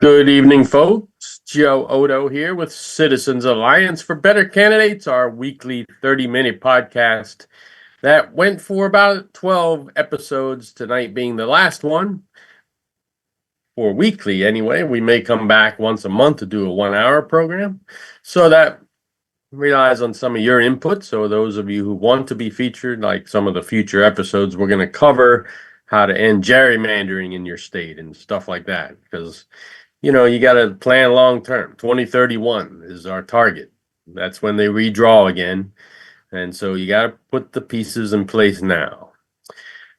Good evening, folks. Joe Odo here with Citizens Alliance for Better Candidates, our weekly 30-minute podcast that went for about 12 episodes, tonight being the last one. For weekly, anyway. We may come back once a month to do a 1-hour program. So that relies on some of your input. So those of you who want to be featured, like some of the future episodes, we're going to cover how to end gerrymandering in your state and stuff like that. Because you got to plan long term. 2031 is our target. That's when they redraw again. And so you got to put the pieces in place now.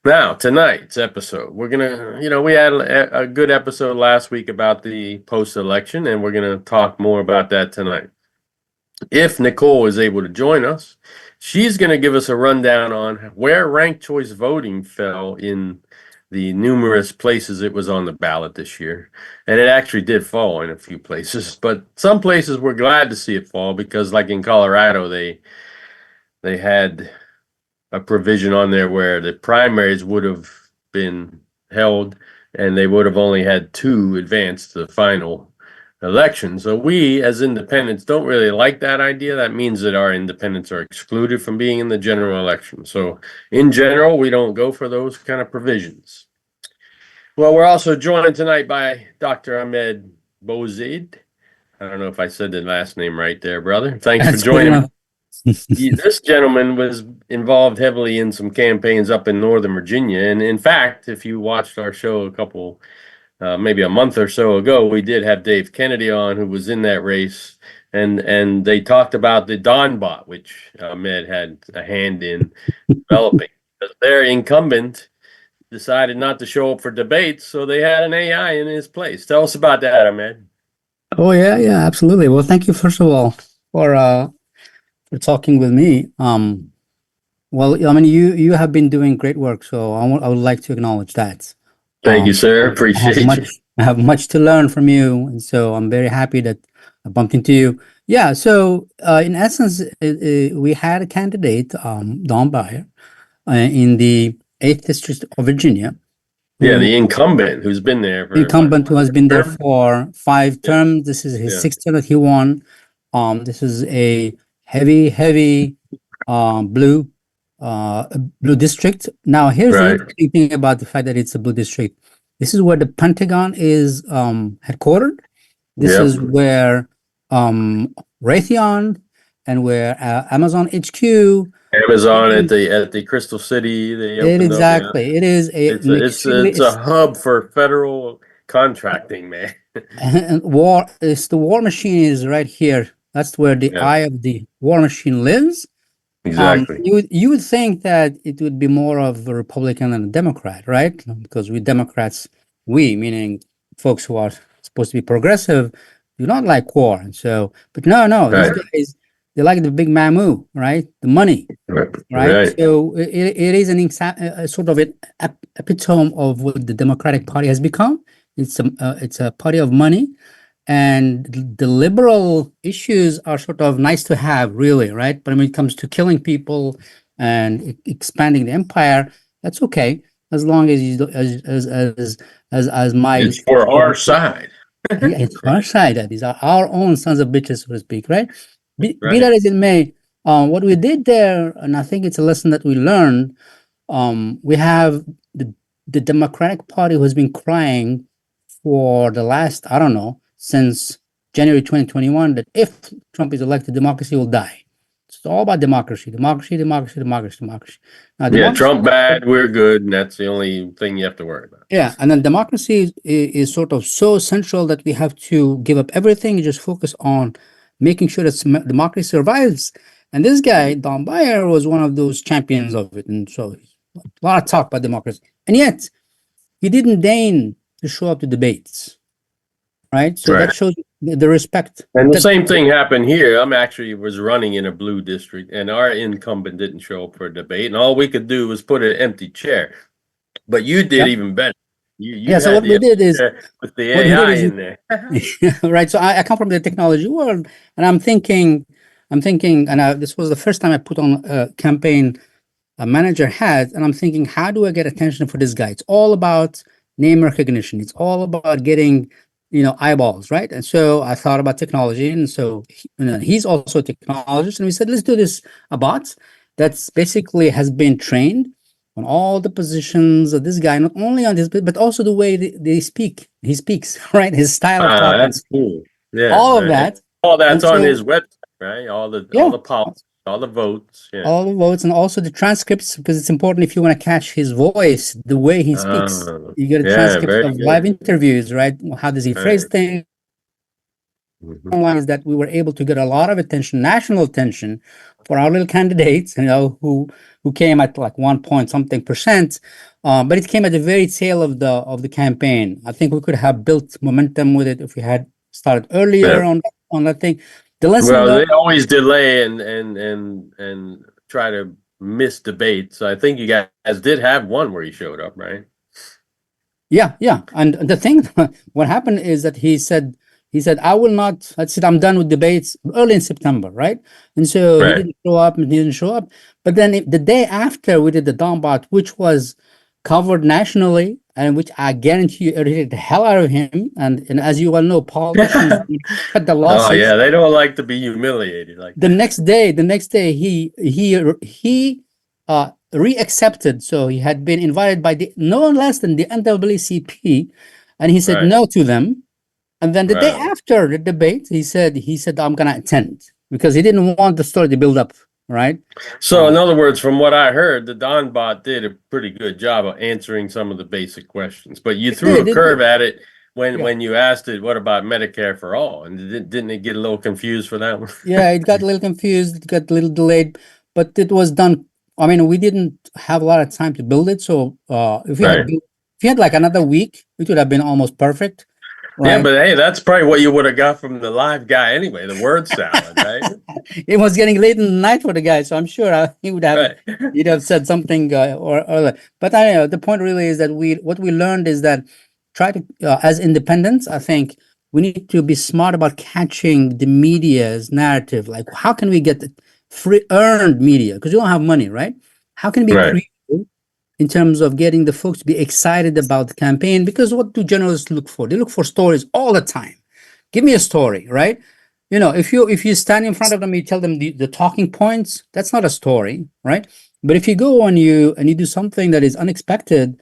Now, tonight's episode, we're going to, we had a good episode last week about the post-election, and we're going to talk more about that tonight. If Nicole is able to join us, she's going to give us a rundown on where ranked choice voting fell in the numerous places it was on the ballot this year. And it actually did fall in a few places, but some places we're glad to see it fall because, like in Colorado, they had a provision on there where the primaries would have been held and they would have only had 2 advance to the final election. So we, as independents, don't really like that idea. That means that our independents are excluded from being in the general election. So in general, we don't go for those kind of provisions. Well, we're also joined tonight by Dr. Ahmed Bouzid. I don't know if I said the last name right there, brother. Thanks for joining me. This gentleman was involved heavily in some campaigns up in Northern Virginia. And in fact, if you watched our show maybe a month or so ago, we did have Dave Kennedy on, who was in that race. And they talked about the Don bot, which Ahmed had a hand in developing. Their incumbent decided not to show up for debates, so they had an AI in his place. Tell us about that, Ahmed. Oh yeah, absolutely. Well, thank you first of all for talking with me. Well, I mean, you have been doing great work, so I would like to acknowledge that. Thank you, sir. Appreciate you. I have much to learn from you, and so I'm very happy that I bumped into you. Yeah, so in essence, we had a candidate, Don Beyer, in the 8th District of Virginia. Yeah, the incumbent who's been there for who has been there for 5 terms. This is his 6th term that he won. This is a heavy blue district. Now, here's the interesting thing about the fact that it's a blue district. This is where the Pentagon is headquartered. This is where Raytheon and where Amazon HQ. Amazon at the Crystal City. Exactly. It is it's a hub for federal contracting, man. And the war machine is right here. That's where the eye of the war machine lives. Exactly. You would think that it would be more of a Republican than a Democrat, right? Because we Democrats, meaning folks who are supposed to be progressive, do not like war. And so, but no, these guys, they like the big mamu, right? The money, right? So it is a sort of an epitome of what the Democratic Party has become. It's a party of money. And the liberal issues are sort of nice to have, really, right? But when it comes to killing people and expanding the empire, that's okay, as long as you as my it's for our side. It's our side. These are our own sons of bitches, so to speak, right? Be that as it may, what we did there, and I think it's a lesson that we learned. We have the Democratic Party who has been crying for the last, I don't know, since January 2021, that if Trump is elected, democracy will die. It's all about democracy. Now, Trump bad, we're good, and that's the only thing you have to worry about. Yeah, and then democracy is sort of so central that we have to give up everything and just focus on making sure that democracy survives. And this guy, Don Beyer, was one of those champions of it. And so a lot of talk about democracy. And yet, he didn't deign to show up to debates. Right, so that shows the respect. And the same thing happened here. Was running in a blue district, and our incumbent didn't show up for a debate, and all we could do was put an empty chair. But you did even better. So what we did is with the AI in there, right? So I come from the technology world, and I'm thinking, and this was the first time I put on a campaign manager hat, and I'm thinking, how do I get attention for this guy? It's all about name recognition. It's all about getting eyeballs, right? And so I thought about technology, and so he's also a technologist, and we said, let's do this a bot that's basically has been trained on all the positions of this guy, not only on this, but also the way they speak. He speaks, right? His style of talking, That's cool. Yeah, all of right. that, All that's and on his so website, right? All yeah, the policies, all the votes. Yeah. all the votes and also the transcripts because it's important if you want to catch his voice, the way he speaks. You get a Yeah, transcript very of live good. interviews, right? How does he phrase Right. things? Mhm. One is that we were able to get a lot of attention, national attention, for our little candidates, who came at like 1 point something percent, but it came at the very tail of the campaign. I think we could have built momentum with it if we had started earlier Yeah. on that thing. The lesson Well, they learned. always delay and try to miss debates. So I think you guys did have one where he showed up, right? Yeah, yeah. And the thing, what happened is that he said, I will not, I said, I'm done with debates early in September, right? And so he Right. didn't show up and he didn't show up. But then the day after we did the Donbot, which was covered nationally and which I guarantee you irritated the hell out of him. And as you well know, politicians cut the Oh losses. yeah, they don't like to be humiliated like The that. next day, he reaccepted. So he had been invited by no one less than the NAACP, and he said Right. no to them. And then the day Right. after the debate, he said I'm gonna attend because he didn't want the story to build up, right? So, in other words, from what I heard, the Don bot did a pretty good job of answering some of the basic questions. But you It threw did, a it curve did. at it Yeah, when you asked it, "What about Medicare for all?" And didn't it get a little confused for that one? yeah. It got a little confused. It got a little delayed, but it was done. I mean, we didn't have a lot of time to build it. So Right. if we had like another week, it would have been almost perfect, Yeah, right? but hey, that's probably what you would have got from the live guy anyway, the word salad, right? It was getting late in the night for the guy, so I'm sure he would have Right. he'd have said something or but I don't know. The point really is that what we learned is that try to as independents, I think we need to be smart about catching the media's narrative. Like, how can we get the free earned media? Because you don't have money, right? How can we be Right. creative in terms of getting the folks to be excited about the campaign? Because what do journalists look for? They look for stories all the time. Give me a story, right? If you stand in front of them, you tell them the talking points, that's not a story, right? But if you go and you do something that is unexpected,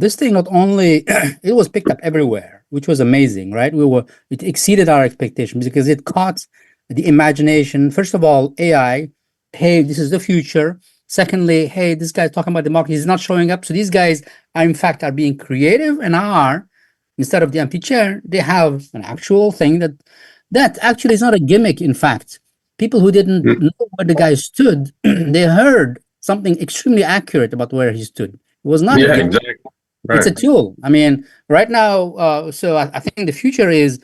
this thing not only it was picked up everywhere, which was amazing, right? It exceeded our expectations because it caught the imagination. First of all, AI, hey, this is the future. Secondly, hey, this guy's talking about democracy, he's not showing up. So these guys are in fact are being creative and are, instead of the empty chair, they have an actual thing that actually is not a gimmick. In fact, people who didn't Mm. know where the guy stood, they heard something extremely accurate about where he stood. It was not a Yeah, gimmick. exactly. It's Right. a tool. I mean, right now, so I think the future is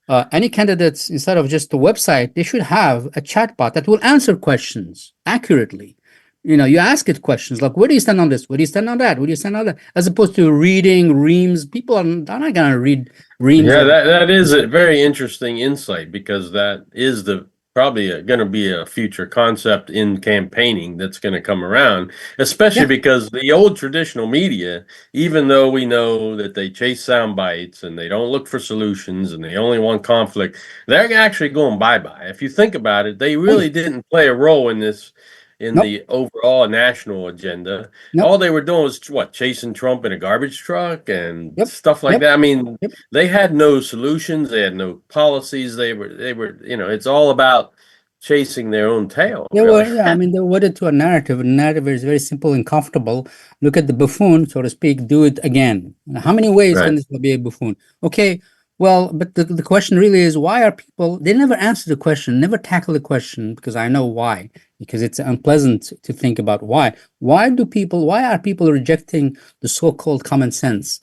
any candidates, instead of just a website, they should have a chatbot that will answer questions accurately. You ask it questions like, where do you stand on this? Where do you stand on that? Where do you stand on that? As opposed to reading reams. People are not going to read reams Yeah, of. that is a very interesting insight because that is the probably going to be a future concept in campaigning that's going to come around, especially Yeah, because the old traditional media, even though we know that they chase sound bites and they don't look for solutions and they only want conflict, they're actually going bye-bye. If you think about it, they oh yeah, really didn't play a role in this in nope, the overall national agenda. nope, All they were doing was what, chasing Trump in a garbage truck and yep, stuff like yep, that. I mean, yep. they had no solutions. They had no policies. It's all about chasing their own tail, They really. were, yeah, I mean, they were wedded to a narrative. A narrative is very simple and comfortable. Look at the buffoon, so to speak, do it again. How many ways can Right. this be a buffoon? Okay, well, but the question really is, why are people, they never answer the question, never tackle the question, because I know why, because it's unpleasant to think about why. Why are people rejecting the so-called common sense?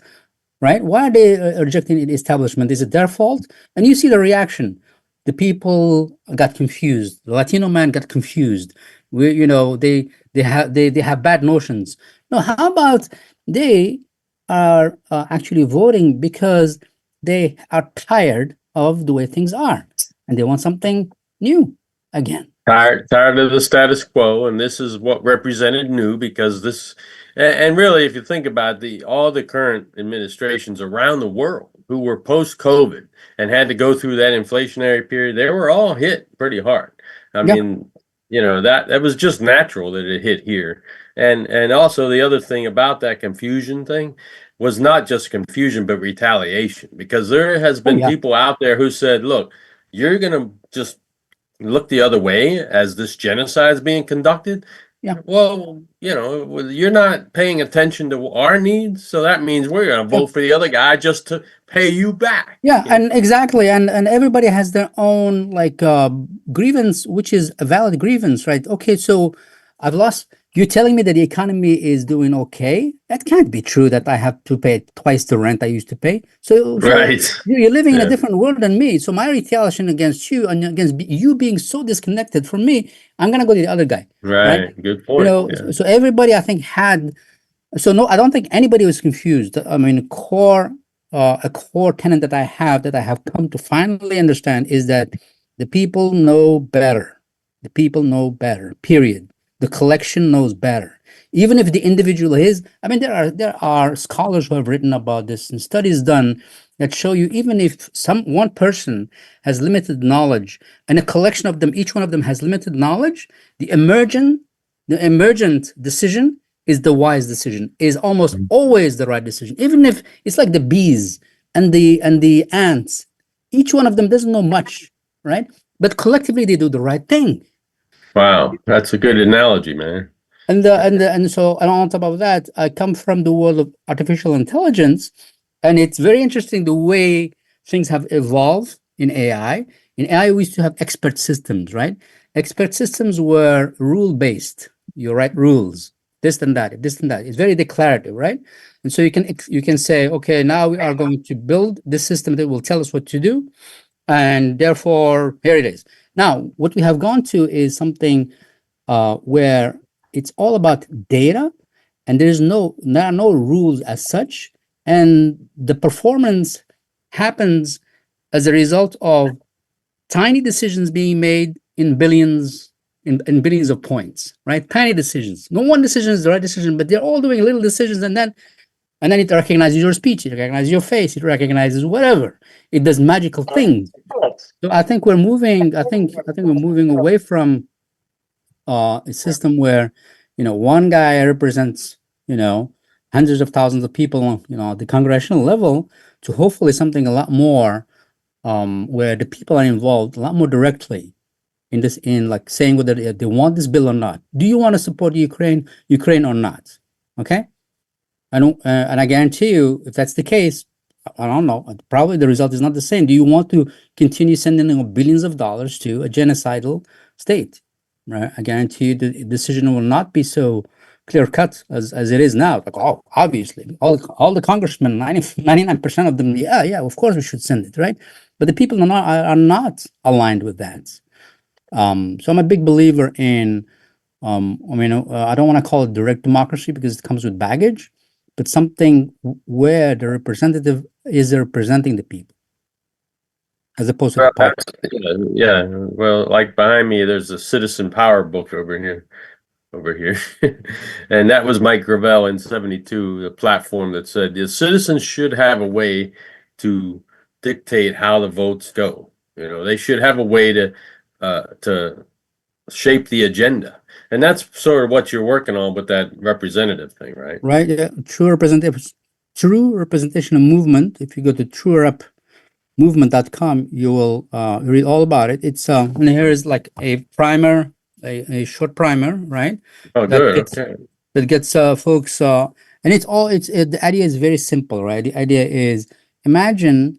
Right? Why are they rejecting the establishment? Is it their fault? And you see the reaction. The people got confused. The Latino man got confused. They have bad notions. No, how about they are actually voting because they are tired of the way things are, and they want something new again. Tired of the status quo, and this is what represented new because this, and really, if you think about all the current administrations around the world, who were post-COVID and had to go through that inflationary period, they were all hit pretty hard. I Yeah. mean, that was just natural that it hit here. And also the other thing about that confusion thing was not just confusion, but retaliation, because there has Oh been yeah. people out there who said, look, you're going to just look the other way as this genocide is being conducted. Yeah. Well, you're not paying attention to our needs, so that means we're going to Yeah. vote for the other guy just to pay you back. Yeah, and exactly, and everybody has their own like grievance, which is a valid grievance, right? Okay, so I've lost. You're telling me that the economy is doing okay? That can't be true. That I have to pay twice the rent I used to pay. So Right. you're living in a Yeah. different world than me. So my retaliation against you and against you being so disconnected from me, I'm gonna go to the other guy, right? Right. Good point. Yeah. So everybody I think had. So no, I don't think anybody was confused. I mean, a core tenet that I have come to finally understand is that the people know better. The people know better. Period. The collection knows better. Even if the individual is, I mean, there are scholars who have written about this and studies done that show you even if one person has limited knowledge and a collection of them, each one of them has limited knowledge, the emergent decision is the wise decision, is almost always the right decision. Even if it's like the bees and the ants, each one of them doesn't know much, right? But collectively they do the right thing. Wow. That's a good analogy, man. And on top of that, I come from the world of artificial intelligence, and it's very interesting the way things have evolved in AI. In AI, we used to have expert systems, right? Expert systems were rule-based. You write rules, this and that, this and that. It's very declarative, right? And so you can say, okay, now we are going to build this system that will tell us what to do, and therefore here it is. Now, what we have gone to is something where it's all about data, and there are no rules as such, and the performance happens as a result of tiny decisions being made in billions of points, right? Tiny decisions. No one decision is the right decision, but they're all doing little decisions, and then it recognizes your speech, it recognizes your face, it recognizes whatever. It does magical things. So I think we're moving. I think we're moving away from a system where one guy represents hundreds of thousands of people at the congressional level, to hopefully something a lot more where the people are involved a lot more directly in like saying whether they want this bill or not. Do you want to support Ukraine or not? Okay, and I guarantee you, if that's the case, I don't know, probably the result is not the same. Do you want to continue sending billions of dollars to a genocidal state? Right? I guarantee you the decision will not be so clear cut as it is now. Like, oh, obviously, all the congressmen, 99% of them, yeah, of course we should send it, right? But the people are not aligned with that. So I'm a big believer in, I don't want to call it direct democracy because it comes with baggage, but something where the representative is representing the people, as opposed to the party. Yeah. Well, like behind me, there's a Citizen Power book over here. And that was Mike Gravel in 72, the platform that said the citizens should have a way to dictate how the votes go. They should have a way to shape the agenda. And that's sort of what you're working on with that representative thing, right? Right. Yeah. True representation of movement. If you go to trueupmovement.com, you will read all about it. It's and here is like a primer, a short primer, right? Oh, That good. gets Okay. that gets folks and the idea is very simple, right? The idea is, imagine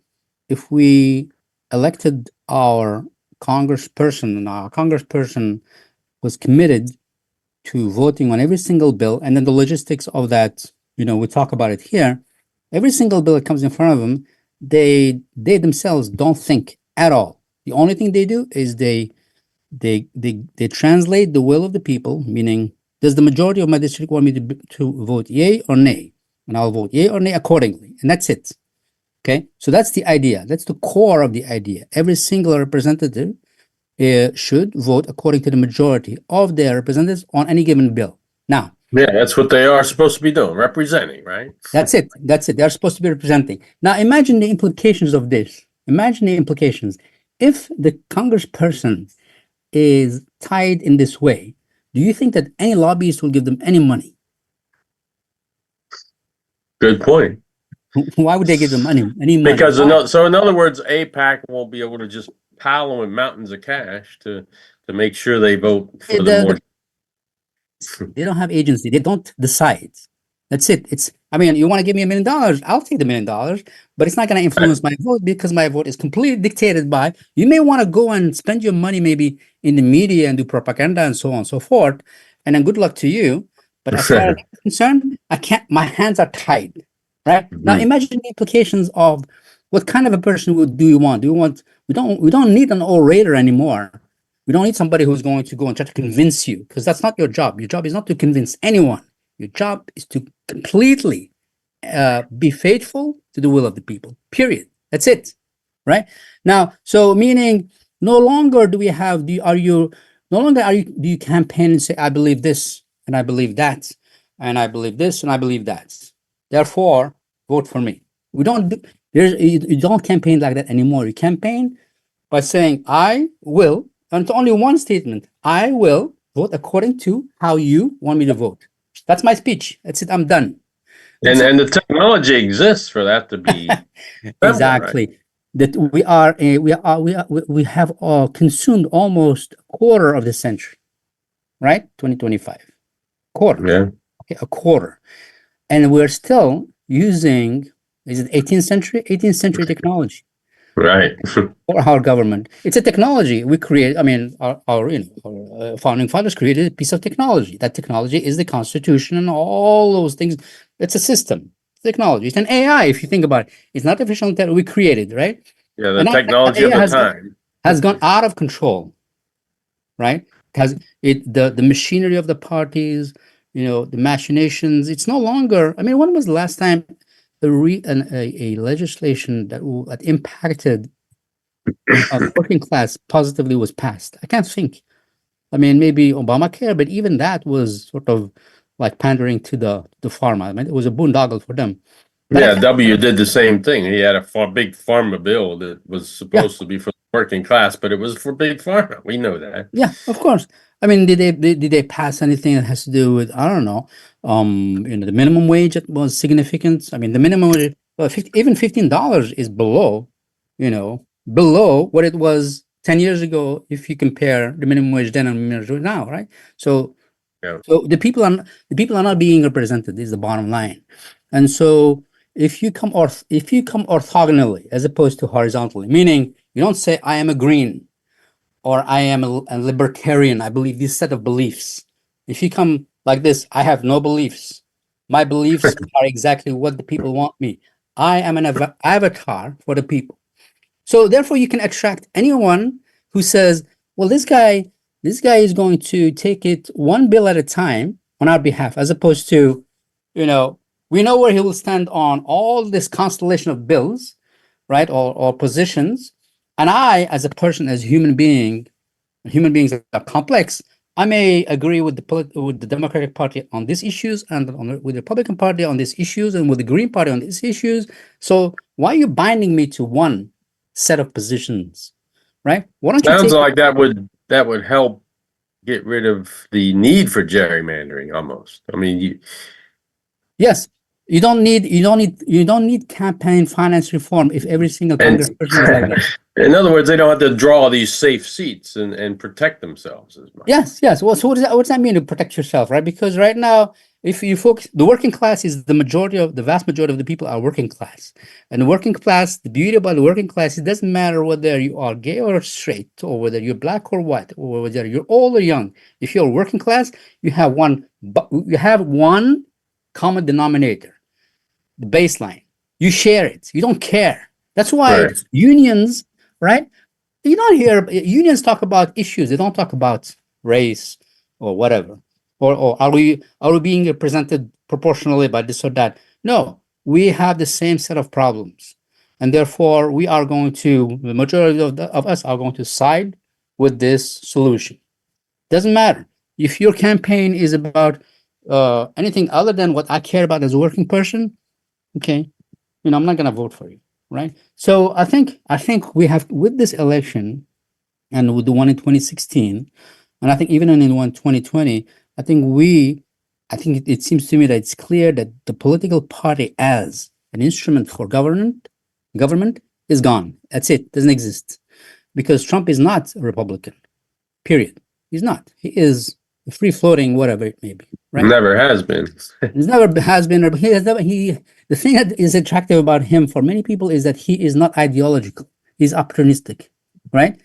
if we elected our congressperson, and our congressperson was committed to voting on every single bill, and then the logistics of that, we talk about it here. Every single bill that comes in front of them, they themselves don't think at all. The only thing they do is they translate the will of the people, meaning, does the majority of my district want me to vote yay or nay? And I'll vote yay or nay accordingly, and that's it. Okay, so that's the idea. That's the core of the idea. Every single representative should vote according to the majority of their representatives on any given bill. Now, Yeah, that's what they are supposed to be doing, representing, right? That's it. That's it. They're supposed to be representing. Now, imagine the implications of this. Imagine the implications. If the congressperson is tied in this way, do you think that any lobbyist will give them any money? Good point. Why would they give them any money? Because Why? in other words, APAC won't be able to just pile them with mountains of cash to make sure they vote for the more. They don't have agency. They don't decide. That's it. I mean, you want to give me $1 million, I'll take the $1 million, but it's not going to influence my vote because my vote is completely dictated by, you may want to go and spend your money maybe in the media and do propaganda and so on and so forth. And then good luck to you. But as far as I'm concerned, I can't, my hands are tied, right? Now Mhm. imagine the implications of what kind of a person do you want? We don't need an orator anymore. We don't need somebody who's going to go and try to convince you, because that's not your job. Your job is not to convince anyone. Your job is to completely be faithful to the will of the people. Period. That's it. Right now, so meaning no longer do we have do are you no longer are you do you campaign and say I believe this and I believe that and I believe this and I believe that. Therefore, vote for me. We don't do you don't campaign like that anymore. You campaign by saying, I will, and it's only one statement, I will vote according to how you want me to vote. That's my speech. That's it. I'm done. That's And the technology exists for that to be assembled, right? exactly that we have consumed almost a quarter of the century, right? 2025, quarter, Yeah, okay, a quarter. And we're still using, is it 18th century? 18th century technology. right. Or our government. It's a technology we create. I mean, our founding fathers created a piece of technology. That technology is the Constitution and all those things. It's a system, technology. It's an AI. If you think about it, it's not artificial intelligence we created, right? Yeah, the And now that technology of AI the time. has gone out of control, right? Because the machinery of the parties, the machinations. It's no longer. I mean, when was the last time a legislation that impacted the working class positively was passed? I can't think. I mean, maybe Obamacare, but even that was sort of like pandering to the pharma. I mean, it was a boondoggle for them. But I Yeah, can't. W did the same thing. He had a big pharma bill that was Yeah, supposed to be for the working class, but it was for big pharma. We know that. yeah, of course. I mean, did they pass anything that has to do with, I don't know, the minimum wage that was significant? I mean, the minimum wage, well, even $15 is below what it was 10 years ago if you compare the minimum wage then and minimum wage now, right? So Yeah. So the people are not being represented. This is the bottom line. And so if you come orthogonally as opposed to horizontally, meaning you don't say I am a green or I am a libertarian. I believe this set of beliefs. If you come like this, I have no beliefs. My beliefs are exactly what the people want me. I am an avatar for the people. So therefore, you can attract anyone who says, "Well, this guy is going to take it one bill at a time on our behalf," as opposed to, we know where he will stand on all this constellation of bills, right, or positions, and I, as a person, as a human being, human beings are complex. I may agree with the Democratic Party on these issues, and with the Republican Party on these issues, and with the Green Party on these issues. So why are you binding me to one set of positions, right? Why don't you Sounds take? like that would help get rid of the need for gerrymandering almost. I mean, Yes, you don't need campaign finance reform if every single and congressperson was like that. in other words, they don't have to draw these safe seats and protect themselves as much. Yes, yes. Well, so what does that mean to protect yourself, right? Because right now, if you focus, the working class is the vast majority of the people are working class. And the working class, the beauty about the working class, it doesn't matter whether you are gay or straight, or whether you're black or white, or whether you're old or young. If you're working class, you have one common denominator, the baseline. You share it. You don't care. That's why Right. unions, right? You don't hear unions talk about issues. They don't talk about race or whatever. Or are we being represented proportionally by this or that? No, we have the same set of problems, and therefore the majority of us are going to side with this solution. Doesn't matter if your campaign is about anything other than what I care about as a working person, okay, I'm not gonna vote for you, right? So I think we have with this election and with the one in 2016, and I think even in the one 2020, I think it seems to me that it's clear that the political party as an instrument for government is gone. That's it, doesn't exist. Because Trump is not a Republican, period. He's not. He is free floating, whatever it may be, right? Never has been. He's never has been. He has never. The thing that is attractive about him for many people is that he is not ideological. He's opportunistic, right?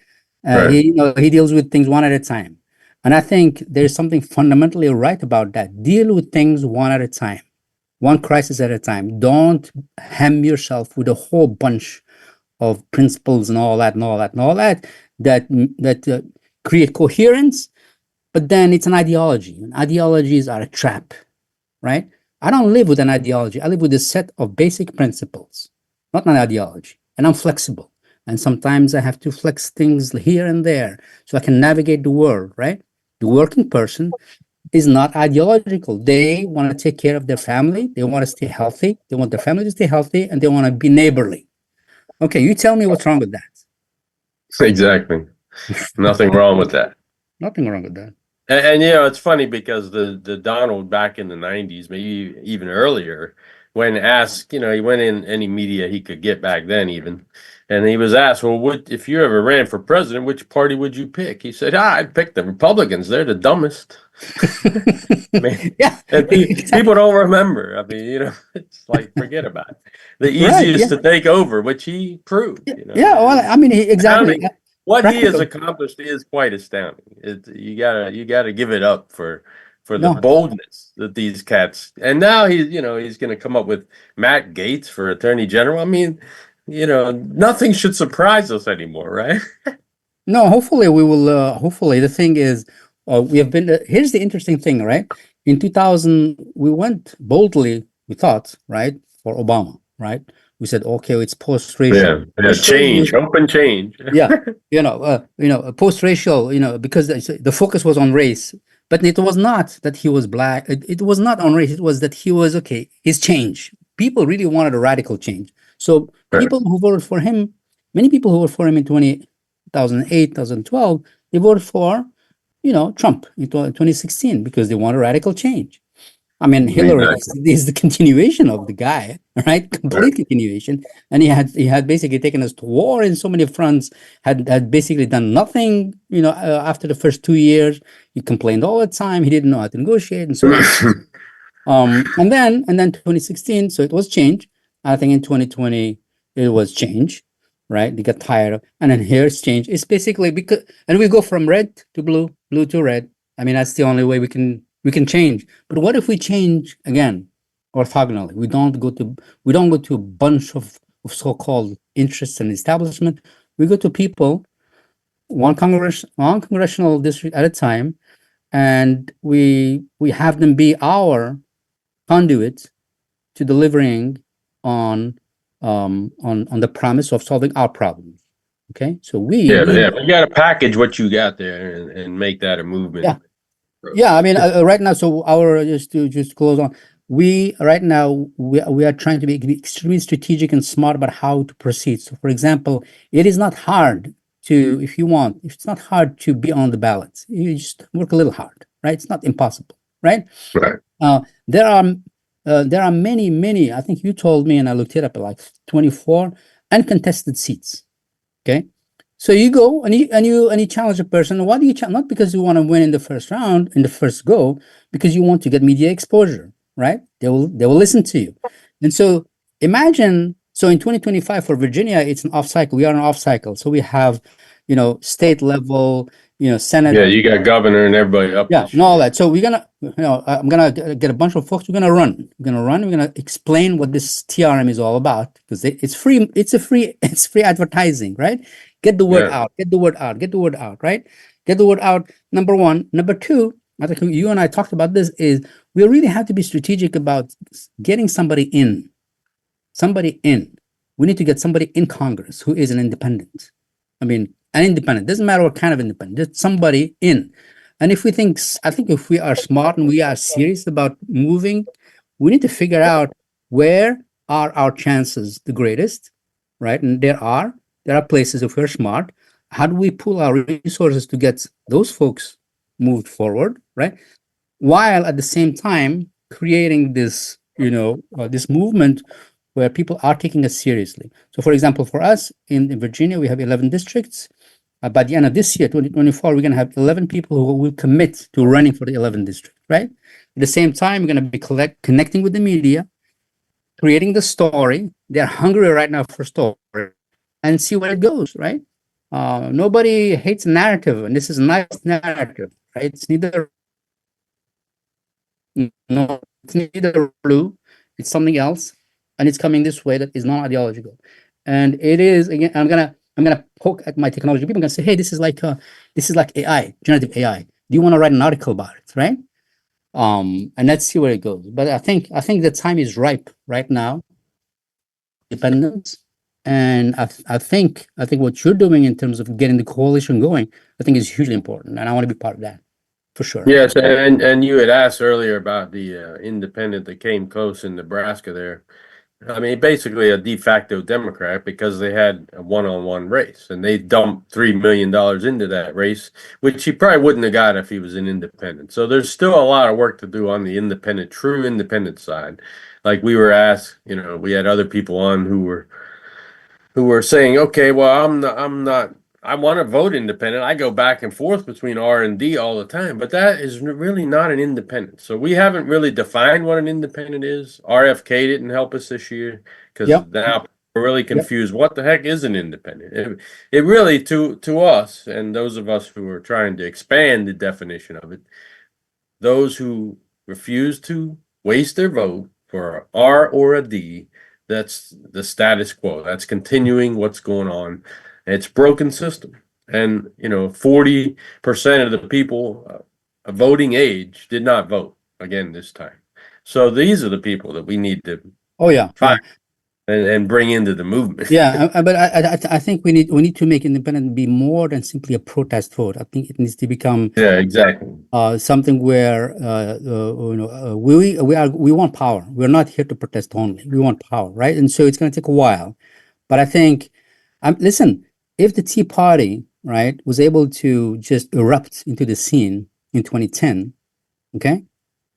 Right. He deals with things one at a time, and I think there's something fundamentally right about that. Deal with things one at a time, one crisis at a time. Don't hem yourself with a whole bunch of principles and all that and all that and all that that create coherence, but then it's an ideology, and ideologies are a trap, right? I don't live with an ideology. I live with a set of basic principles, not an ideology. And I'm flexible. And sometimes I have to flex things here and there so I can navigate the world, right? The working person is not ideological. They want to take care of their family. They want to stay healthy. They want their family to stay healthy, and they want to be neighborly. Okay, you tell me what's wrong with that. Exactly. Nothing wrong with that. Nothing wrong with that. And it's funny because the Donald back in the 90s, maybe even earlier, when asked, he went in any media he could get back then even, and he was asked, well, what if you ever ran for president, which party would you pick? He said, I'd pick the Republicans. They're the dumbest. I mean, Yeah, and people don't remember. I mean, it's like, forget about it. The right, easiest yeah. to take over, which he proved. Yeah, well, I mean, exactly. Astounding. What he has Practical. accomplished is quite astounding. You gotta give it up for the No, boldness that these cats. And now he's going to come up with Matt Gaetz for Attorney General. I mean, nothing should surprise us anymore, right? no, hopefully we will. Hopefully, the thing is, we have been. Here's the interesting thing, right? In 2000, we went boldly, we thought, right, for Obama, right? We said, okay, it's post-racial. Yeah. Change, open change. Yeah, post-racial, because the focus was on race, but it was not that he was black. It was not on race. It was that he was okay. His change. People really wanted a radical change. So Right. people who voted for him, many people who voted for him in 2008, 2012, they voted for, Trump in 2016 because they want a radical change. I mean, Hillary is the continuation of the guy, right? Complete continuation. And he had basically taken us to war in so many fronts, had basically done nothing, after the first 2 years. He complained all the time. He didn't know how to negotiate and so on. And then 2016, so it was change. I think in 2020, it was change, right? They got tired of, and then here's change. It's basically and we go from red to blue, blue to red. I mean, that's the only way we can change. But what if we change again orthogonally? We don't go to a bunch of so-called interests and establishment. We go to people, one congressional district at a time, and we have them be our conduit to delivering on the promise of solving our problems. Okay, so we got to package what you got there and make that a movement. Yeah. Yeah, I mean, right now, so our just to close on, we right now we are trying to be extremely strategic and smart about how to proceed. So, for example, it is not hard to, if it's not hard to be on the ballot. You just work a little hard, right? It's not impossible, right? Right. There are many. I think you told me, and I looked it up, like 24 uncontested seats. Okay. So you go and you challenge a person. Why do you challenge? Not because you want to win in the first round, in the first go, because you want to get media exposure, right? They will listen to you. And so imagine, so in 2025 for Virginia, it's an off cycle. We are an off cycle. So we have, state level, Senate. Yeah, you got governor and everybody up. Yeah, and all that. So we're gonna, I'm gonna get a bunch of folks. We're gonna run. We're gonna explain what this TRM is all about, because it's free. It's free advertising, right? Get the word out. Get the word out. Get the word out. Right? Get the word out. Number one. Number two. I think you and I talked about this. Is we really have to be strategic about getting somebody in. Somebody in. We need to get somebody in Congress who is an independent. I mean, an independent. Doesn't matter what kind of independent. Just somebody in. And if we think, I think if we are smart and we are serious about moving, we need to figure out where are our chances the greatest, right? And there are places if we're smart. How do we pool our resources to get those folks moved forward, right? While at the same time creating this, this movement where people are taking us seriously. So, for example, for us in Virginia, we have 11 districts. By the end of this year, 2024, we're going to have 11 people who will commit to running for the 11 district, right? At the same time, we're going to be connecting with the media, creating the story. They're hungry right now for story, and see where it goes, right? Nobody hates narrative, and this is a nice narrative, right? It's neither no, it's neither blue, it's something else, and it's coming this way that is non-ideological. And it is, again, I'm gonna poke at my technology people. I'm gonna say, hey, this is like AI, generative AI. Do you want to write an article about it, right? And let's see where it goes. But I think the time is ripe right now, independence. And I think what you're doing in terms of getting the coalition going, I think is hugely important, and I want to be part of that for sure. Yes, and you had asked earlier about the independent that came close in Nebraska there. I mean, basically a de facto Democrat because they had a one-on-one race and they dumped $3 million into that race, which he probably wouldn't have got if he was an independent. So there's still a lot of work to do on the independent, true independent side. Like we were asked, we had other people on who were saying, okay, well, I'm not, I want to vote independent. I go back and forth between R and D all the time, but that is really not an independent. So we haven't really defined what an independent is. RFK didn't help us this year because Yep. now we're really confused. What the heck is an independent? It really, to us and those of us who are trying to expand the definition of it, those who refuse to waste their vote for a R or a D, that's the status quo. That's continuing what's going on. It's broken system. And 40% of the people of voting age did not vote again this time. So these are the people that we need to Oh yeah, find and bring into the movement. yeah. But I think we need to make independent be more than simply a protest vote. I think it needs to become Yeah, exactly. something where we want power. We're not here to protest only. We want power, right? And so it's going to take a while. But I think, listen, if the Tea Party, right, was able to just erupt into the scene in 2010, okay,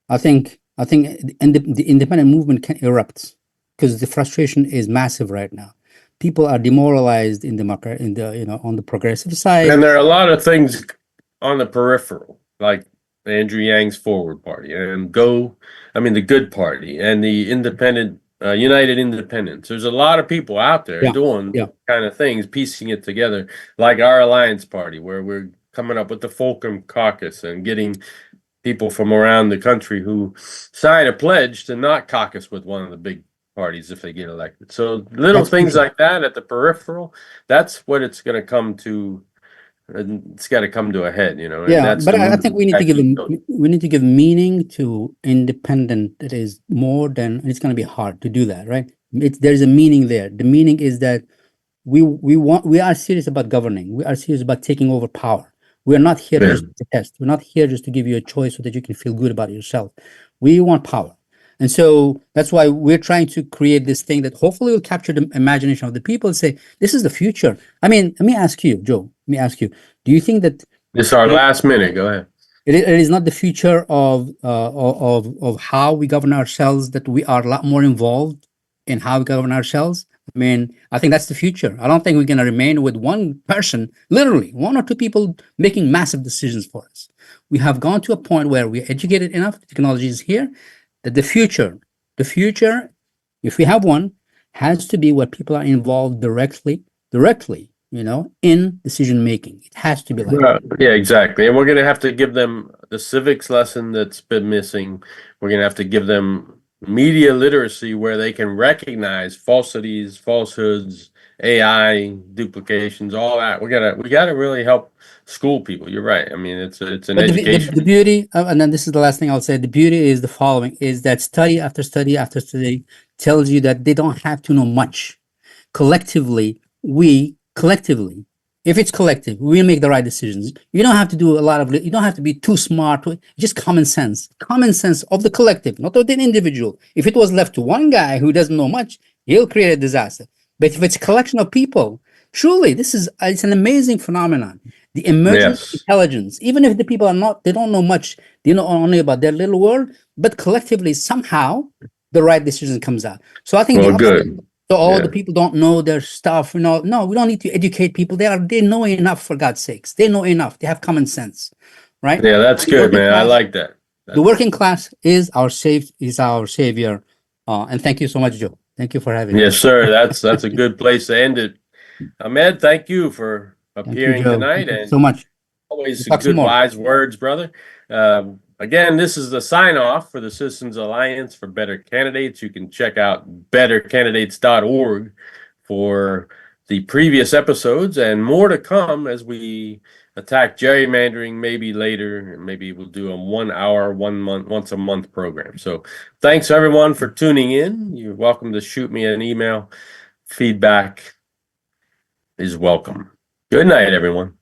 I think the independent movement can erupt because the frustration is massive right now. People are demoralized in on the progressive side. And there are a lot of things on the peripheral, like Andrew Yang's Forward Party and the Good Party and the Independent, United Independents. There's a lot of people out there Yeah, doing yeah. kind of things, piecing it together, like our Alliance Party, where we're coming up with the Fulcrum Caucus and getting people from around the country who sign a pledge to not caucus with one of the big parties if they get elected. So little That's things crucial. like that at the peripheral, that's what it's going to come to. It's got to come to a head, and Yeah, that's but the I think we need to give movement. we need to give meaning to independent that is more than, and it's going to be hard to do that, right? There's a meaning there. The meaning is that we are serious about governing. We are serious about taking over power. We are not here Yeah. just to test. We're not here just to give you a choice so that you can feel good about yourself. We want power. And so that's why we're trying to create this thing that hopefully will capture the imagination of the people and say, this is the future. I mean, let me ask you, Joe, let me ask you, do you think that This is our last minute. Go ahead. it is not the future of how we govern ourselves, that we are a lot more involved in how we govern ourselves? I mean, I think that's the future. I don't think we're going to remain with one person, literally one or two people making massive decisions for us. We have gone to a point where we're educated enough, technology is here, that the future, if we have one, has to be where people are involved directly, in decision making. It has to be like that. Yeah, exactly. And we're going to have to give them the civics lesson that's been missing. We're going to have to give them media literacy where they can recognize falsities, falsehoods, AI, duplications, all that. We gotta really help school people. You're right. I mean, it's an But education. the beauty, and then this is the last thing I'll say, the beauty is the following, is that study after study after study tells you that they don't have to know much. Collectively, If it's collective, we'll make the right decisions. You don't have to do a lot of, you don't have to be too smart, just common sense of the collective, not of the individual. If it was left to one guy who doesn't know much, he'll create a disaster. But if it's a collection of people, surely it's an amazing phenomenon. The emergence of Yes. intelligence, even if the people are not, they don't know much, they know only about their little world, but collectively, somehow, the right decision comes out. So I think the Well, opposite. good. So all Yeah. the people don't know their stuff. No, we don't need to educate people. They know enough, for God's sakes. They know enough. They have common sense, right? Yeah, that's The good, working man. I class, like that. the working class is our savior. And thank you so much, Joe. Thank you for having me. Yes, sir. That's a good place to end it. Ahmed, thank you for Thank you, appearing Joe. tonight, Thank you so and much. We'll always talk some good, more. wise words, brother. Again, this is the sign off for the Citizens Alliance for Better Candidates. You can check out bettercandidates.org for the previous episodes and more to come as we attack gerrymandering maybe later, and maybe we'll do a 1 hour, 1 month, once a month program. So thanks everyone for tuning in. You're welcome to shoot me an email. Feedback is welcome. Good night, everyone.